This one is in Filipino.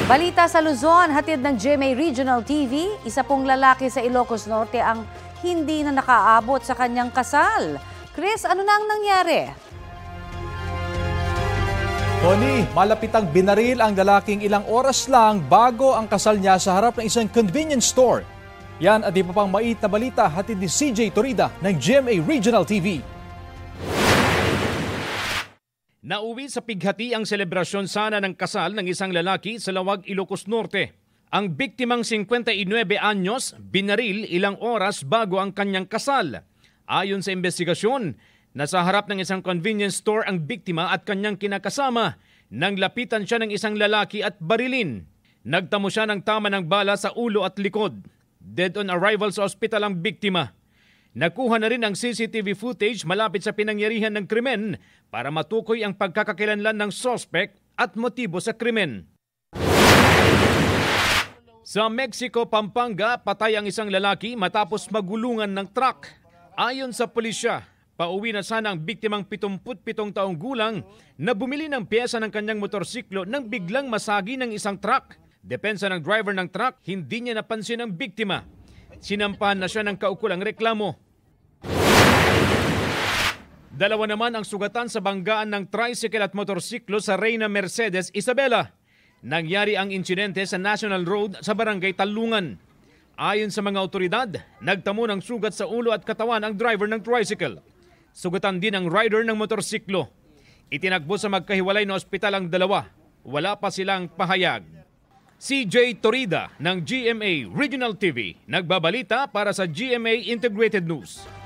Balita sa Luzon, hatid ng GMA Regional TV, isa pong lalaki sa Ilocos Norte ang hindi na nakaabot sa kanyang kasal. Chris, ano na ang nangyari? Tony, malapitang binaril ang lalaking ilang oras lang bago ang kasal niya sa harap ng isang convenience store. Yan at di pa pang mait na balita hatid ni CJ Torida ng GMA Regional TV. Nauwi sa pighati ang selebrasyon sana ng kasal ng isang lalaki sa Lawag, Ilocos Norte. Ang biktimang 59 anyos binaril ilang oras bago ang kanyang kasal. Ayon sa investigasyon, nasa harap ng isang convenience store ang biktima at kanyang kinakasama nang lapitan siya ng isang lalaki at barilin. Nagtamo siya ng tama ng bala sa ulo at likod. Dead on arrival sa ospital ang biktima. Nakuha na rin ang CCTV footage malapit sa pinangyarihan ng krimen para matukoy ang pagkakakilanlan ng suspect at motibo sa krimen. Sa Mexico, Pampanga, patay ang isang lalaki matapos magulungan ng truck. Ayon sa pulisya, pauwi na sana ang biktimang 77 taong gulang na bumili ng pyesa ng kanyang motorsiklo nang biglang masagi ng isang truck. Depensa ng driver ng truck, hindi niya napansin ang biktima. Sinampahan na siya ng kaukulang reklamo. Dalawa naman ang sugatan sa banggaan ng tricycle at motorsiklo sa Reyna Mercedes, Isabela. Nangyari ang insidente sa National Road sa Barangay Talungan. Ayon sa mga otoridad, nagtamo ng sugat sa ulo at katawan ang driver ng tricycle. Sugatan din ang rider ng motorsiklo. Itinakbo sa magkahiwalay na ospital ang dalawa. Wala pa silang pahayag. CJ Torida ng GMA Regional TV, nagbabalita para sa GMA Integrated News.